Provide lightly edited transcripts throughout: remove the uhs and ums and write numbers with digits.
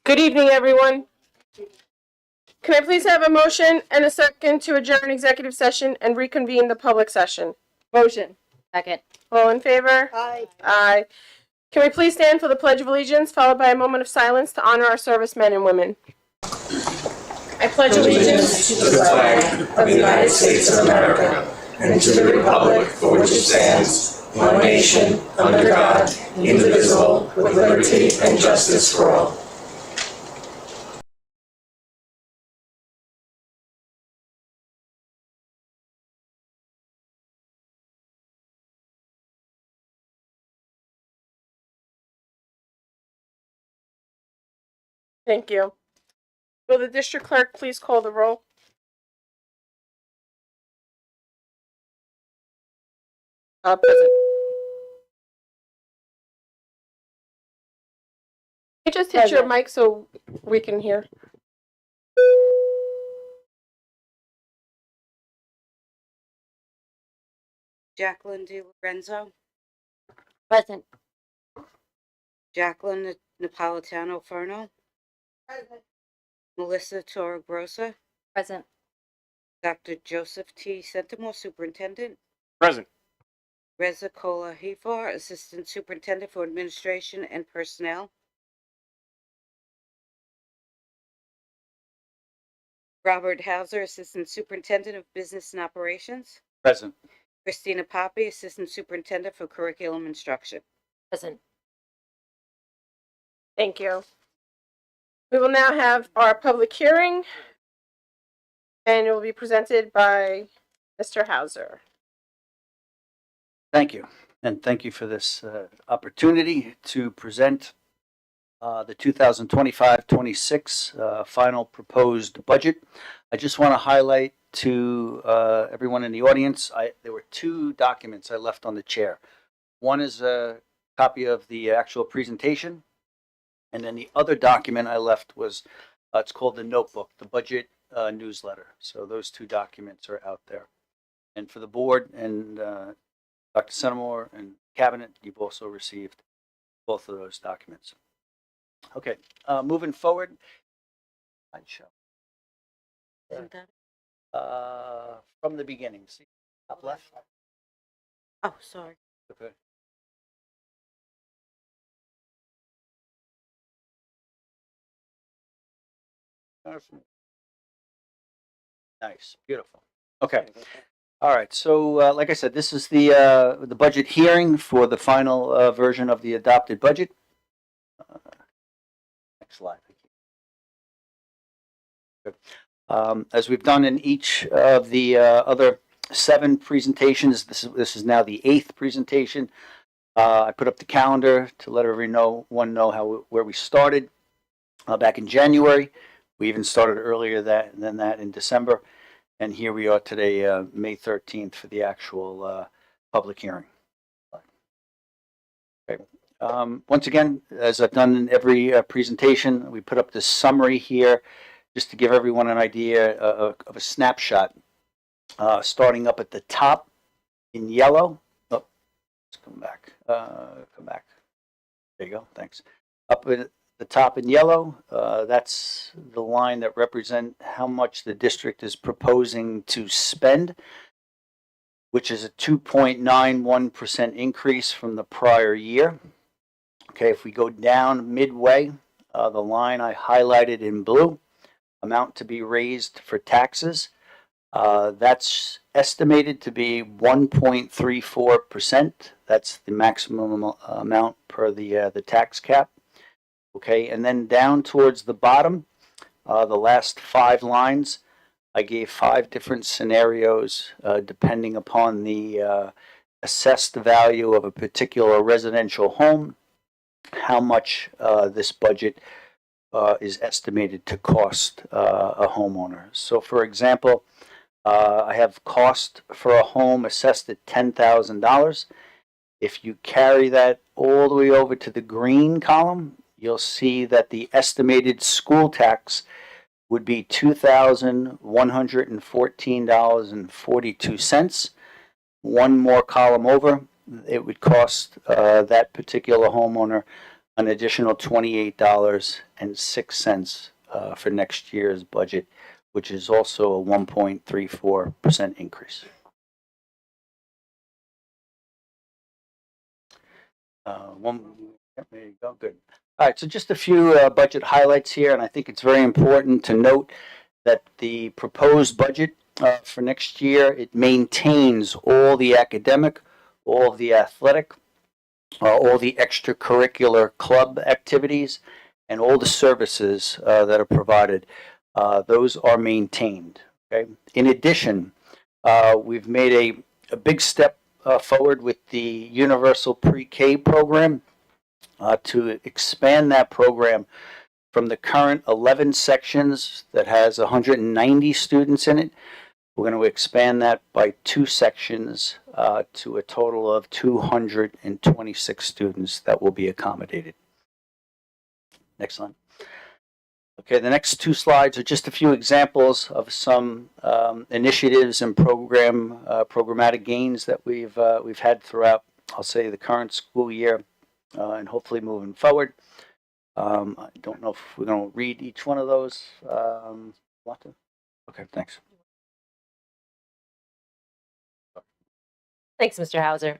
Good evening, everyone. Can I please have a motion and a second to adjourn executive session and reconvene the public session? Motion. Second. All in favor? Aye. Aye. Can we please stand for the Pledge of Allegiance, followed by a moment of silence to honor our servicemen and women? I pledge allegiance to the flag of the United States of America and to the republic for which it stands, one nation, under God, indivisible, with liberty and justice for all. Thank you. Will the district clerk please call the roll? Present. Can you just hit your mic so we can hear? Jaclyn Lorenzo, Present. Jaclyn Napolitano Ferno, Melissa Torregrossa, Present. Dr. Joseph T. Centimore, Superintendent, Present. Reza Kola Hefar, Assistant Superintendent for Administration and Personnel, Robert Hauser, Assistant Superintendent of Business and Operations, Present. Christina Poppy, Assistant Superintendent for Curriculum Instruction. Present. Thank you. We will now have our public hearing, and it will be presented by Mr. Hauser. Thank you, and thank you for this opportunity to present the 2025-26 final proposed budget. I just want to highlight to everyone in the audience, there were two documents I left on the chair. One is a copy of the actual presentation, and then the other document I left was, it's called the notebook, the budget newsletter. So those two documents are out there. And for the board and Dr. Centimore and Cabinet, you've also received both of those documents. Okay, moving forward. Isn't that? From the beginning, see, top left. Oh, sorry. Okay. Nice, beautiful. Okay. All right. So, like I said, this is the budget hearing for the final version of the adopted budget. Next slide. Good. As we've done in each of the other 7 presentations, this is now the 8th presentation. I put up the calendar to let everyone know where we started back in January. We even started earlier than that in December. And here we are today, May 13th, for the actual public hearing. Okay. Once again, as I've done in every presentation, we put up this summary here just to give everyone an idea of a snapshot. Starting up at the top in yellow. Oh, let's come back. There you go. Thanks. Up at the top in yellow, that's the line that represents how much the district is proposing to spend, which is a 2.91% increase from the prior year. Okay, if we go down midway, the line I highlighted in blue, amount to be raised for taxes, that's estimated to be 1.34%. That's the maximum amount per the tax cap. Okay, and then down towards the bottom, the last 5 lines, I gave 5 different scenarios depending upon the assessed value of a particular residential home, how much this budget is estimated to cost a homeowner. So for example, I have cost for a home assessed at $10,000. If you carry that all the way over to the green column, you'll see that the estimated school tax would be $2,114.42. One more column over, it would cost that particular homeowner an additional $28.06 for next year's budget, which is also a 1.34% increase. There you go, good. All right, so just a few budget highlights here, and I think it's very important to note that the proposed budget for next year, it maintains all the academic, all the athletic, all the extracurricular club activities, and all the services that are provided. Those are maintained. Okay. In addition, we've made a big step forward with the Universal Pre-K program to expand that program from the current 11 sections that has 190 students in it. We're going to expand that by 2 sections to a total of 226 students that will be accommodated. Next slide. Okay, the next 2 slides are just a few examples of some initiatives and programmatic gains that we've had throughout, I'll say, the current school year and hopefully moving forward. I don't know if we're going to read each one of those. Want to? Okay, thanks. Thanks, Mr. Hauser.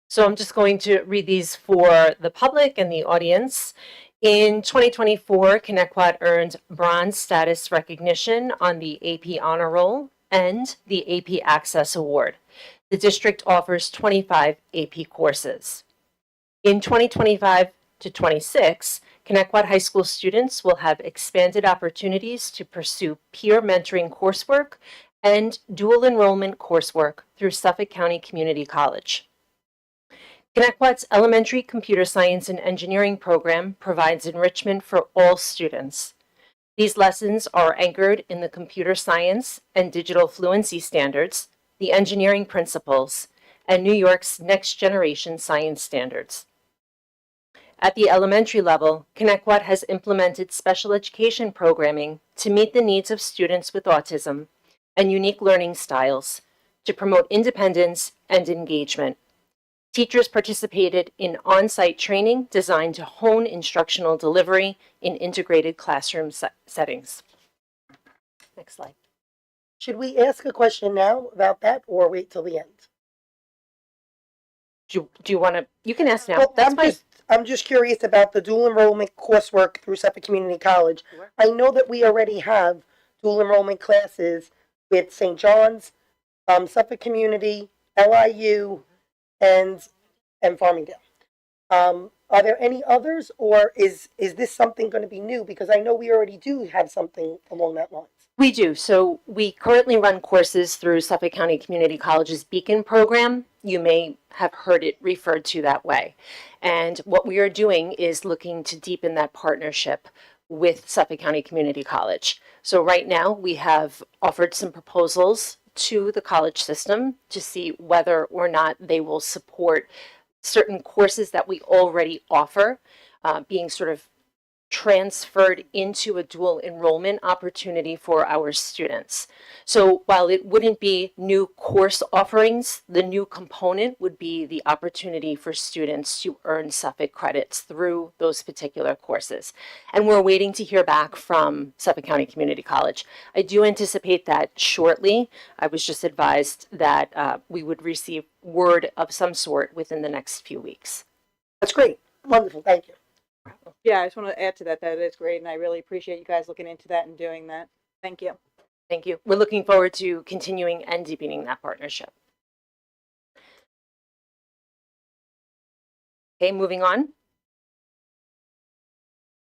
So I'm just going to read these for the public and the audience. In 2024, Connecticut earned bronze status recognition on the AP Honor Roll and the AP Access Award. The district offers 25 AP courses. In 2025 to 26, Connecticut High School students will have expanded opportunities to pursue peer mentoring coursework and dual enrollment coursework through Suffolk County Community College. Connecticut's elementary computer science and engineering program provides enrichment for all students. These lessons are anchored in the computer science and digital fluency standards, the engineering principles, and New York's next generation science standards. At the elementary level, Connecticut has implemented special education programming to meet the needs of students with autism and unique learning styles to promote independence and engagement. Teachers participated in on-site training designed to hone instructional delivery in integrated classroom settings. Next slide. Should we ask a question now about that or wait till the end? Do you want to? You can ask now. Well, That's fine. I'm just curious about the dual enrollment coursework through Suffolk Community College. Sure. I know that we already have dual enrollment classes with St. John's, Suffolk Community, LIU, and Farmingdale. Are there any others, or is this something going to be new? Because I know we already do have something along that lines. We do. So we currently run courses through Suffolk County Community College's Beacon program. You may have heard it referred to that way. And what we are doing is looking to deepen that partnership with Suffolk County Community College. So right now we have offered some proposals to the college system to see whether or not they will support certain courses that we already offer being sort of transferred into a dual enrollment opportunity for our students. So while it wouldn't be new course offerings, the new component would be the opportunity for students to earn Suffolk credits through those particular courses. And we're waiting to hear back from Suffolk County Community College. I do anticipate that shortly. I was just advised that we would receive word of some sort within the next few weeks. That's great. Wonderful. Thank you. Yeah, I just want to add to that. That is great, and I really appreciate you guys looking into that and doing that. Thank you. Thank you. We're looking forward to continuing and deepening that partnership. Okay, moving on.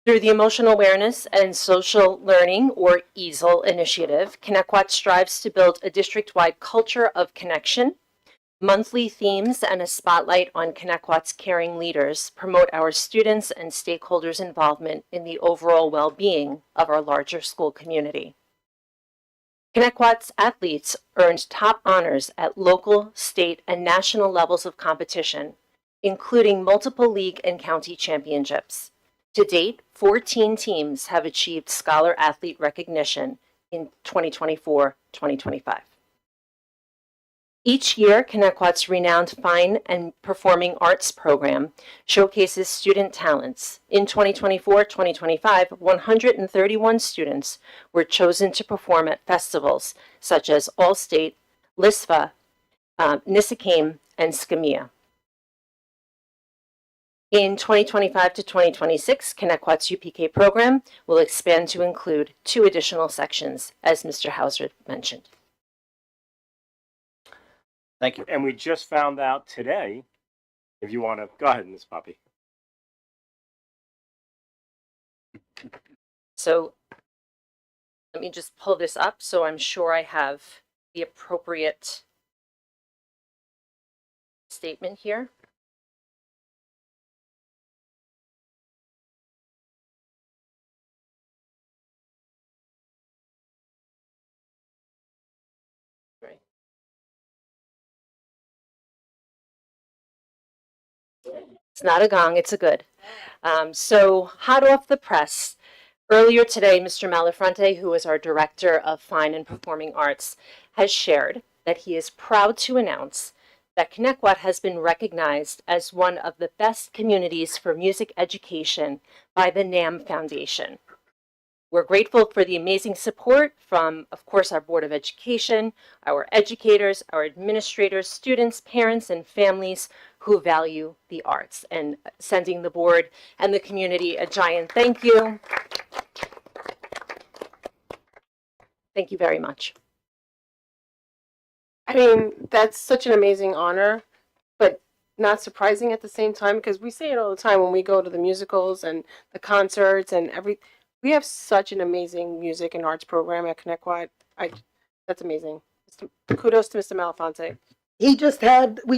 Through the Emotional Awareness and Social Learning, or EASL initiative, Connecticut strives to build a district-wide culture of connection. Monthly themes and a spotlight on Connecticut's caring leaders promote our students' and stakeholders' involvement in the overall well-being of our larger school community. Connecticut's athletes earned top honors at local, state, and national levels of competition, including multiple league and county championships. To date, 14 teams have achieved Scholar Athlete recognition in 2024-2025. Each year, Connecticut's renowned Fine and Performing Arts program showcases student talents. In 2024-2025, 131 students were chosen to perform at festivals such as Allstate, LISFA, Nissikane, and Skamia. In 2025 to 2026, Connecticut's UPK program will expand to include 2 additional sections, as Mr. Hauser mentioned. Thank you. And we just found out today, if you want to, go ahead, Ms. Poppy. So let me just pull this up so I'm sure I have the appropriate statement here. Right. It's not a gong, it's a good. So hot off the press, earlier today, Mr. Malafronte, who is our Director of Fine and Performing Arts, has shared that he is proud to announce that Connecticut has been recognized as one of the best communities for music education by the NAM Foundation. We're grateful for the amazing support from, of course, our Board of Education, our educators, our administrators, students, parents, and families who value the arts, and sending the board and the community a giant thank you. Thank you very much. I mean, that's such an amazing honor, but not surprising at the same time, because we say it all the time when we go to the musicals and the concerts and we have such an amazing music and arts program at Connecticut. That's amazing. Kudos to Mr. Malafronte. We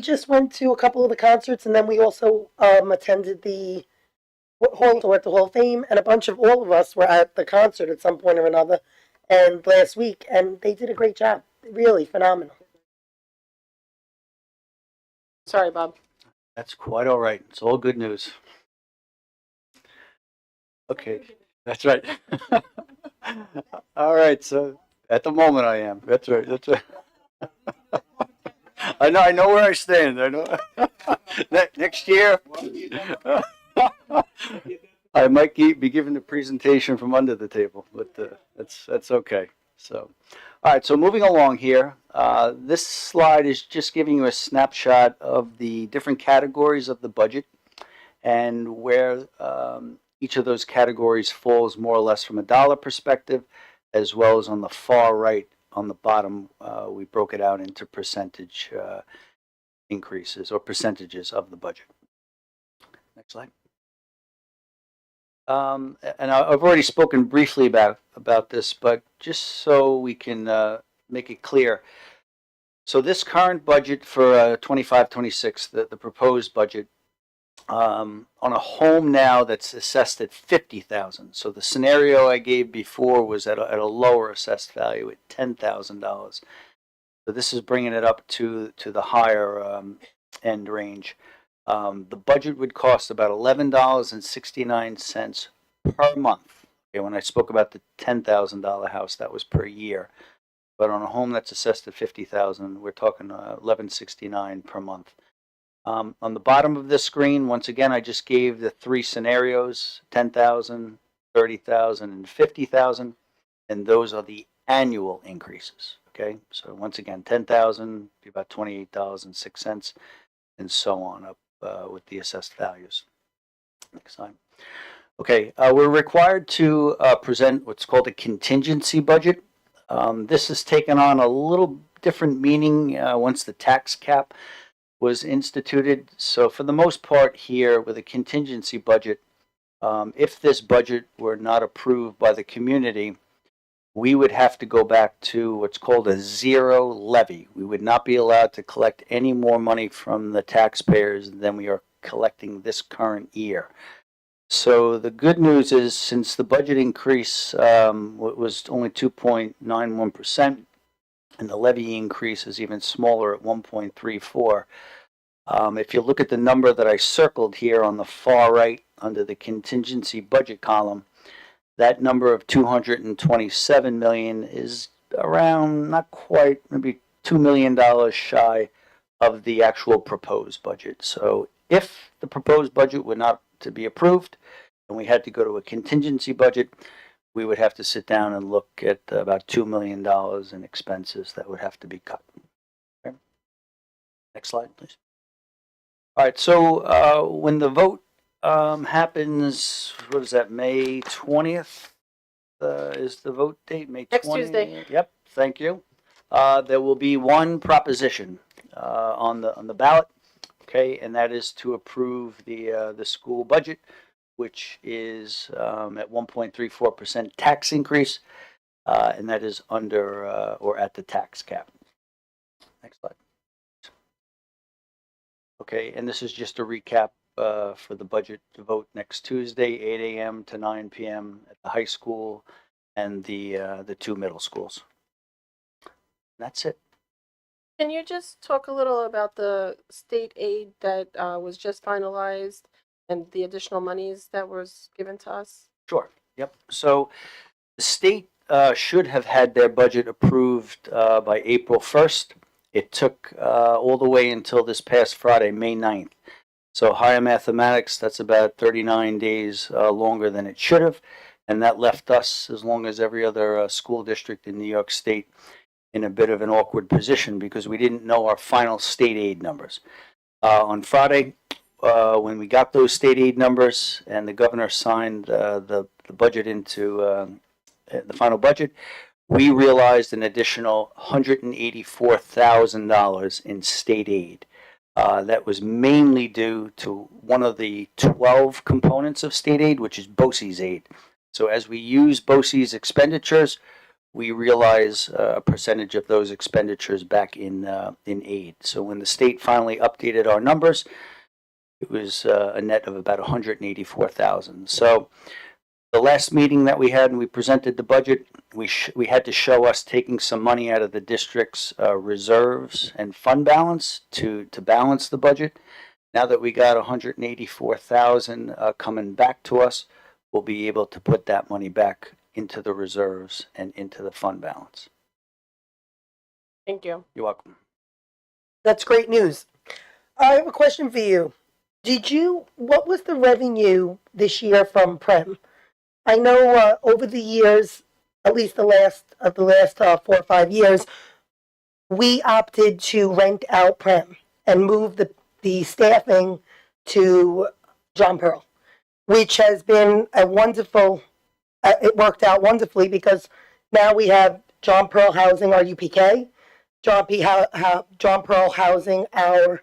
just went to a couple of the concerts, and then we also attended the Hall of Fame, and a bunch of all of us were at the concert at some point or another, and last week, and they did a great job. Really phenomenal. Sorry, Bob. That's quite all right. It's all good news. Okay, that's right. All right, so at the moment I am. That's right. That's right. I know where I stand. I know. Next year, I might be giving the presentation from under the table, but that's okay. So, all right. So moving along here, this slide is just giving you a snapshot of the different categories of the budget and where each of those categories falls more or less from a dollar perspective, as well as on the far right on the bottom, we broke it out into percentage increases or percentages of the budget. Next slide. And I've already spoken briefly about this, but just so we can make it clear. So this current budget for 25-26, the proposed budget, on a home now that's assessed at $50,000. So the scenario I gave before was at a lower assessed value at $10,000. So this is bringing it up to the higher end range. The budget would cost about $11.69 per month. Okay, when I spoke about the $10,000 house, that was per year. But on a home that's assessed at $50,000, we're talking $11.69 per month. On the bottom of this screen, once again, I just gave the 3 scenarios: 10,000, 30,000, and 50,000, and those are the annual increases. Okay, so once again, 10,000 be about $28.06, and so on up with the assessed values. Next slide. Okay, we're required to present what's called a contingency budget. This has taken on a little different meaning once the tax cap was instituted. So for the most part here with a contingency budget, if this budget were not approved by the community, we would have to go back to what's called a zero levy. We would not be allowed to collect any more money from the taxpayers than we are collecting this current year. So the good news is, since the budget increase was only 2.91%, and the levy increase is even smaller at 1.34. If you look at the number that I circled here on the far right under the contingency budget column, that number of $227 million is around, not quite, maybe $2 million shy of the actual proposed budget. So if the proposed budget were not to be approved and we had to go to a contingency budget, we would have to sit down and look at about $2 million in expenses that would have to be cut. Okay. Next slide, please. All right, so when the vote happens, what is that, May 20th is the vote date? May 20th? Next Tuesday. Yep, thank you. There will be one proposition on the ballot, okay, and that is to approve the school budget, which is at 1.34% tax increase, and that is under or at the tax cap. Next slide. Okay, and this is just a recap for the budget to vote next Tuesday, 8 a.m. to 9 p.m. at the high school and the two middle schools. That's it. Can you just talk a little about the state aid that was just finalized and the additional monies that was given to us? Sure. Yep. So the state should have had their budget approved by April 1st. It took all the way until this past Friday, May 9th. So higher mathematics, that's about 39 days longer than it should have. And that left us, as long as every other school district in New York State, in a bit of an awkward position because we didn't know our final state aid numbers. On Friday, when we got those state aid numbers and the governor signed the budget into the final budget, we realized an additional $184,000 in state aid. That was mainly due to one of the 12 components of state aid, which is BOCES aid. So as we use BOCES expenditures, we realize a percentage of those expenditures back in aid. So when the state finally updated our numbers, it was a net of about $184,000. So the last meeting that we had and we presented the budget, we had to show us taking some money out of the district's reserves and fund balance to balance the budget. Now that we got $184,000 coming back to us, we'll be able to put that money back into the reserves and into the fund balance. Thank you. You're welcome. That's great news. I have a question for you. What was the revenue this year from Prem? I know over the years, at least the last 4 or 5 years, we opted to rent out Prem and move the staffing to John Pearl, which has been a wonderful, it worked out wonderfully because now we have John Pearl housing our UPK, John Pearl housing our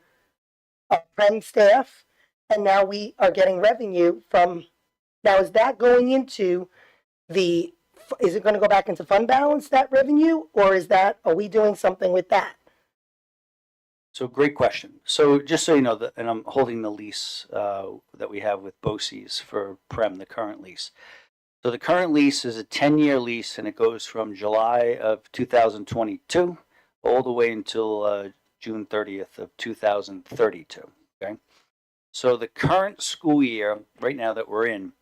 Prem staff, and now we are getting revenue from. Now, is that going into is it going to go back into fund balance, that revenue, or are we doing something with that? So great question. So just so you know, and I'm holding the lease that we have with BOCES for Prem, the current lease. So the current lease is a 10-year lease, and it goes from July of 2022 all the way until June 30th of 2032. Okay. So the current school year, right now that we're in,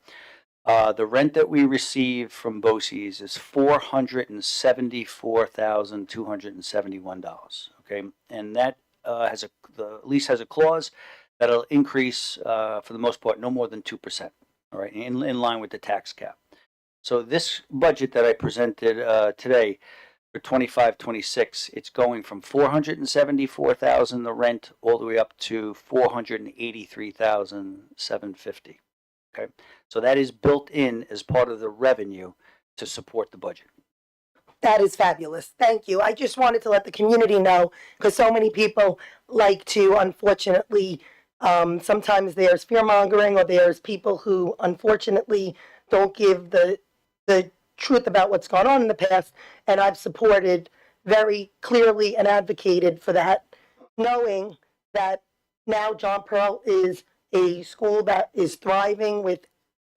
the rent that we receive from BOCES is $474,271. Okay, and that the lease has a clause that'll increase for the most part no more than 2%. All right, in line with the tax cap. So this budget that I presented today for 25-26, it's going from $474,000 the rent all the way up to $483,750. Okay, so that is built in as part of the revenue to support the budget. That is fabulous. Thank you. I just wanted to let the community know because so many people like to, unfortunately, sometimes there's fear mongering or there's people who unfortunately don't give the truth about what's gone on in the past, and I've supported very clearly and advocated for that, knowing that now John Pearl is a school that is thriving with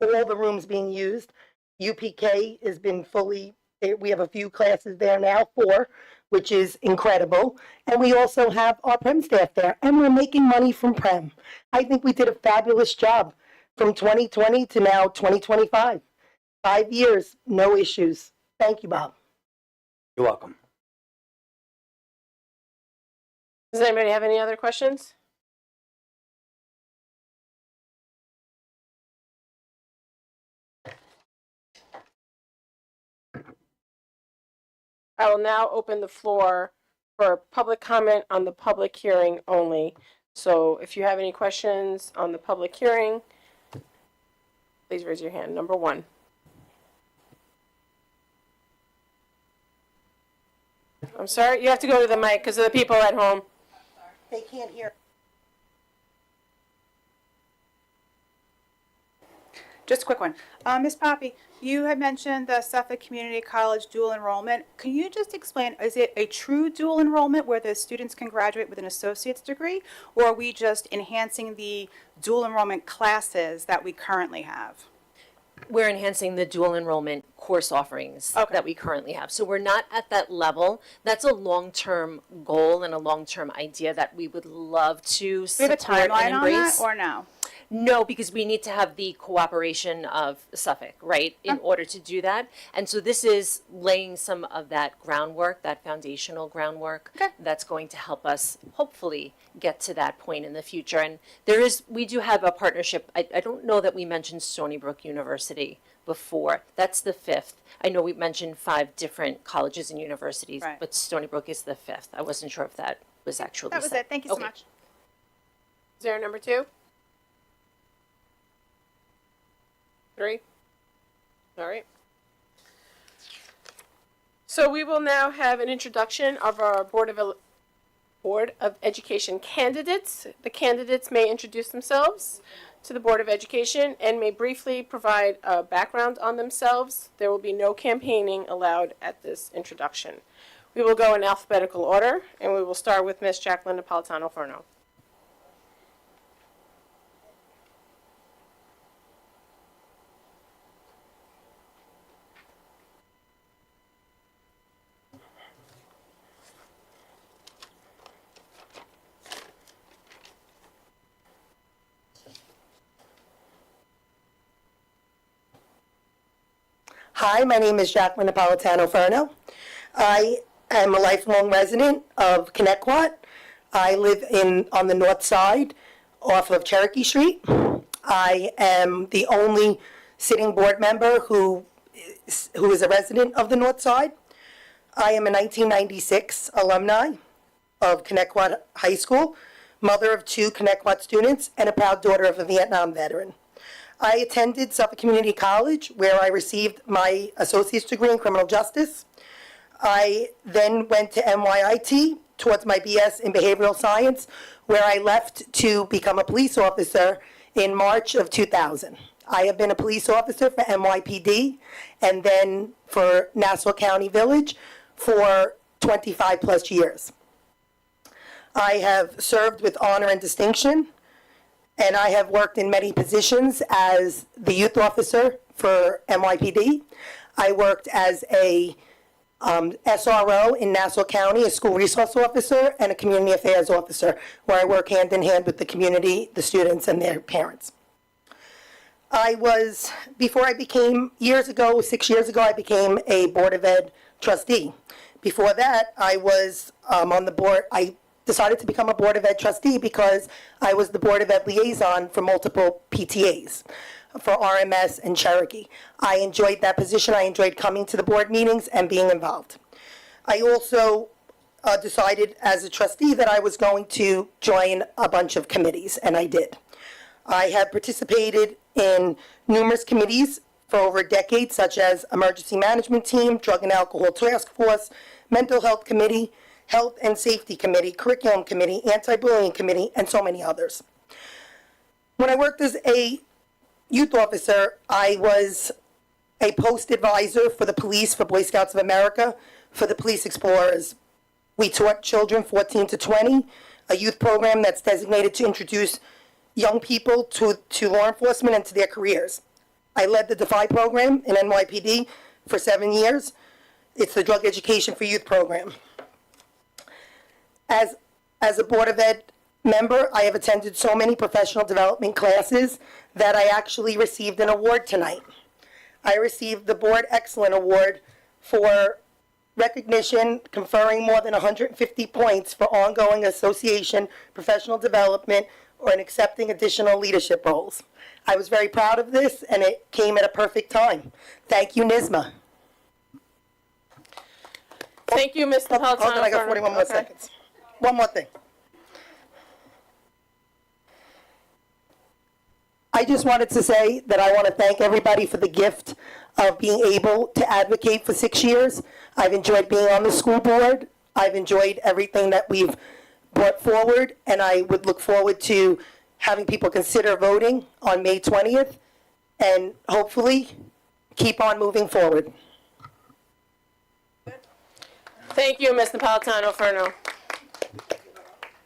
all the rooms being used. UPK has been fully, we have a few classes there now, 4, which is incredible, and we also have our Prem staff there, and we're making money from Prem. I think we did a fabulous job from 2020 to now 2025. 5 years, no issues. Thank you, Bob. You're welcome. Does anybody have any other questions? I will now open the floor for public comment on the public hearing only. So if you have any questions on the public hearing, please raise your hand. Number 1. I'm sorry, you have to go to the mic because of the people at home. They can't hear. Just a quick one. Ms. Poppy, you had mentioned the Suffolk Community College dual enrollment. Can you just explain, is it a true dual enrollment where the students can graduate with an associate's degree, or are we just enhancing the dual enrollment classes that we currently have? We're enhancing the dual enrollment course offerings Okay. that we currently have. So we're not at that level. That's a long-term goal and a long-term idea that we would love to Do we have a support timeline and on that, embrace. or no? No, because we need to have the cooperation of Suffolk, right, in order to do that. And so this is laying some of that groundwork, that foundational groundwork, Okay. that's going to help us hopefully get to that point in the future. And we do have a partnership. I don't know that we mentioned Stony Brook University before. That's the 5th. I know we mentioned 5 different colleges and universities, Right. but Stony Brook is the 5th. I wasn't sure if that was actually That was said. it. Thank you so Okay. much. Is there a number 2? 3? All right. So we will now have an introduction of our Board of Education candidates. The candidates may introduce themselves to the Board of Education and may briefly provide a background on themselves. There will be no campaigning allowed at this introduction. We will go in alphabetical order, and we will start with Ms. Jaclyn Ferno. Hi, my name is Jaclyn Ferno. I am a lifelong resident of Connecticut. I live on the north side off of Cherokee Street. I am the only sitting board member who is a resident of the north side. I am a 1996 alumni of Connecticut High School, mother of 2 Connecticut students, and a proud daughter of a Vietnam veteran. I attended Suffolk Community College, where I received my associate's degree in criminal justice. I then went to NYIT towards my BS in behavioral science, where I left to become a police officer in March of 2000. I have been a police officer for NYPD and then for Nassau County Village for 25 plus years. I have served with honor and distinction, and I have worked in many positions as the youth officer for NYPD. I worked as a SRO in Nassau County, a school resource officer, and a community affairs officer, where I work hand in hand with the community, the students, and their parents. Before I became, 6 years ago, I became a Board of Ed trustee. Before that, I was on the board. I decided to become a Board of Ed trustee because I was the Board of Ed liaison for multiple PTAs, for RMS and Cherokee. I enjoyed that position. I enjoyed coming to the board meetings and being involved. I also decided as a trustee that I was going to join a bunch of committees, and I did. I have participated in numerous committees for over a decade, such as Emergency Management Team, Drug and Alcohol Task Force, Mental Health Committee, Health and Safety Committee, Curriculum Committee, Anti-Bullying Committee, and so many others. When I worked as a youth officer, I was a post advisor for the police, for Boy Scouts of America, for the Police Explorers. We taught children 14 to 20, a youth program that's designated to introduce young people to law enforcement and to their careers. I led the DEFY program in NYPD for 7 years. It's the Drug Education for Youth program. As a Board of Ed member, I have attended so many professional development classes that I actually received an award tonight. I received the Board Excellent Award for recognition conferring more than 150 points for ongoing association, professional development, or in accepting additional leadership roles. I was very proud of this, and it came at a perfect time. Thank you, NISMA. Thank you, Ms. Napolitano. Hold on, I got 41 more Okay. seconds. One more thing. I just wanted to say that I want to thank everybody for the gift of being able to advocate for 6 years. I've enjoyed being on the school board. I've enjoyed everything that we've brought forward, and I would look forward to having people consider voting on May 20th, and hopefully keep on moving forward. Thank you, Ms. Napolitano Ferno.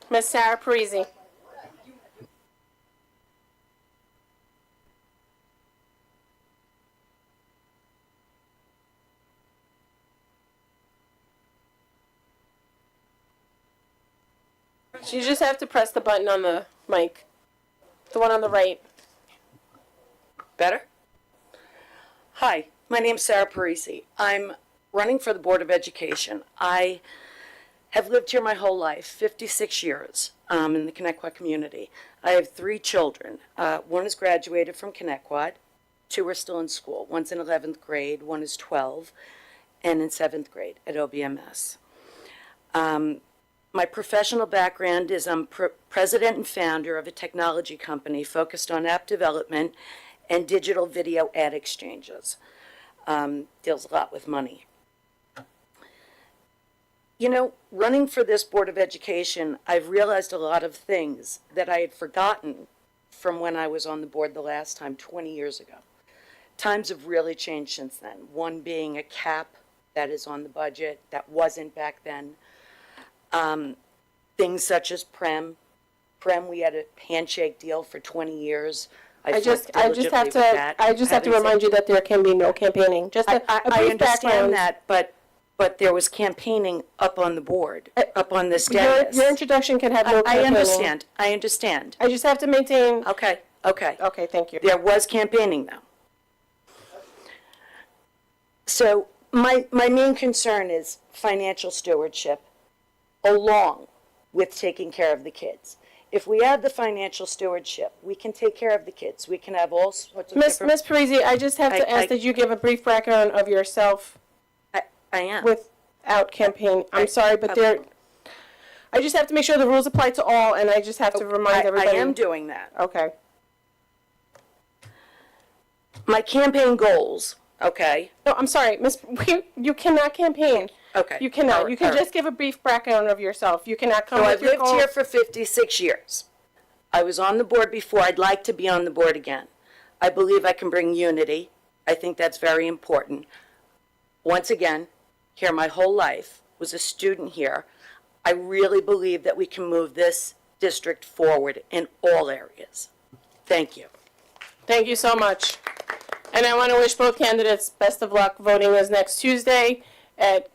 Ms. Sarah Parisi. You just have to press the button on the mic. The one on the right. Better? Hi, my name's Sarah Parisi. I'm running for the Board of Education. I have lived here my whole life, 56 years, in the Connecticut community. I have 3 children. One has graduated from Connecticut. 2 are still in school. One's in 11th grade, one is 12, and in 7th grade at OBMS. My professional background is I'm president and founder of a technology company focused on app development and digital video ad exchanges. Deals a lot with money. You know, running for this Board of Education, I've realized a lot of things that I had forgotten from when I was on the board the last time, 20 years ago. Times have really changed since then. One being a cap that is on the budget that wasn't back then. Things such as Prem, we had a handshake deal for 20 years. I just have to remind you that there can be no campaigning. Just a I brief understand background. that, but there was campaigning up on the board, up on this dais. Your introduction can have no I campaigning. I understand. I just have to maintain. Okay. Okay, thank you. There was campaigning though. So my main concern is financial stewardship along with taking care of the kids. If we have the financial stewardship, we can take care of the kids. We can have all sorts of Miss different... Parisi, I just have to ask that you give a brief background of yourself I am. without campaign. I'm sorry, but I just have to make sure the rules apply to all, and I just have to remind everybody. I am doing that. Okay. My campaign goals, okay? No, I'm sorry, you cannot campaign. Okay. You cannot. You can All right. just give a brief background of yourself. You cannot come So with I've your lived goals. here for 56 years. I was on the board before. I'd like to be on the board again. I believe I can bring unity. I think that's very important. Once again, here my whole life, was a student here. I really believe that we can move this district forward in all areas. Thank you. Thank you so much. And I want to wish both candidates best of luck. Voting is next Tuesday at,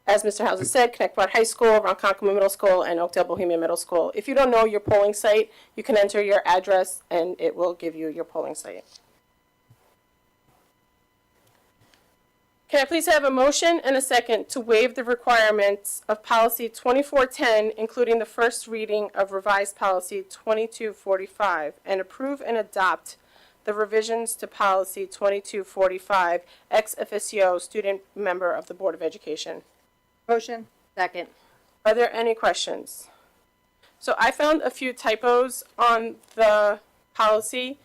as Mr. Hauser said, Connecticut High School, Ronkonkoma Middle School, and Oakdale Bohemia Middle School. If you don't know your polling site, you can enter your address and it will give you your polling site. Can I please have a motion and a second to waive the requirements of policy 2410, including the first reading of revised policy 2245, and approve and adopt the revisions to policy 2245, ex officio student member of the Board of Education? Motion. Second. Are there any questions? So I found a few typos on the policy.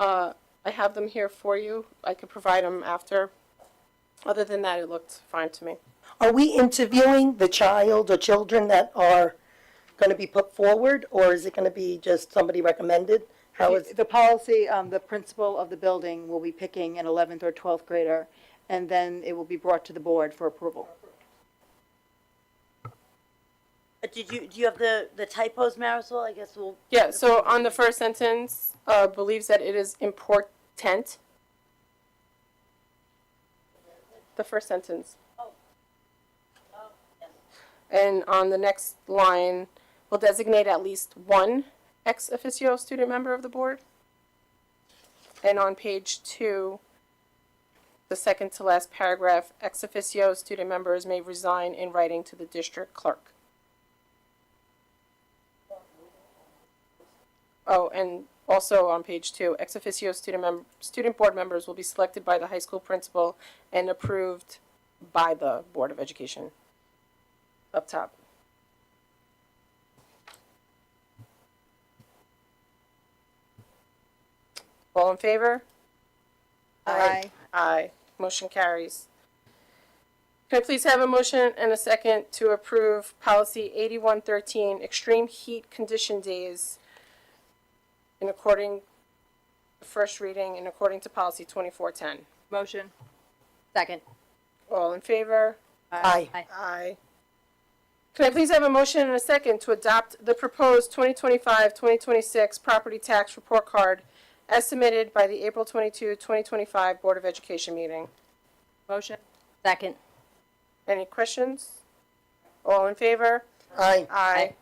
I have them here for you. I could provide them after. Other than that, it looked fine to me. Are we interviewing the child or children that are going to be put forward, or is it going to be just somebody recommended? How is, The policy, the principal of the building will be picking an 11th or 12th grader, and then it will be brought to the board for approval. Do you have the typos, Marisol? I guess we'll. Yeah, so on the first sentence, believes that it is important. The first sentence. And on the next line, will designate at least one ex officio student member of the board. And on page 2, the second to last paragraph, ex officio student members may resign in writing to the district clerk. Oh, and also on page 2, ex officio student board members will be selected by the high school principal and approved by the Board of Education. Up top. All in favor? Aye. Aye. Motion carries. Can I please have a motion and a second to approve policy 8113, extreme heat condition days, first reading and according to policy 2410? Motion. Second. All in favor? Aye. Aye. Can I please have a motion and a second to adopt the proposed 2025-2026 property tax report card as submitted by the April 22, 2025 Board of Education meeting? Motion. Second. Any questions? All in favor? Aye. Aye.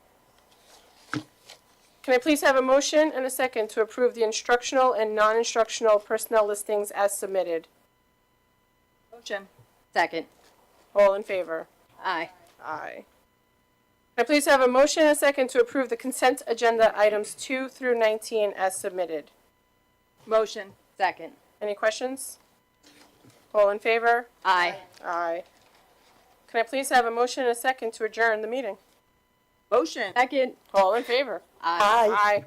Can I please have a motion and a second to approve the instructional and non-instructional personnel listings as submitted? Motion. Second. All in favor? Aye. Aye. Can I please have a motion and a second to approve the consent agenda items 2 through 19 as submitted? Motion. Second. Any questions? All in favor? Aye. Aye. Can I please have a motion and a second to adjourn the meeting? Motion. Second. All in favor? Aye. Aye.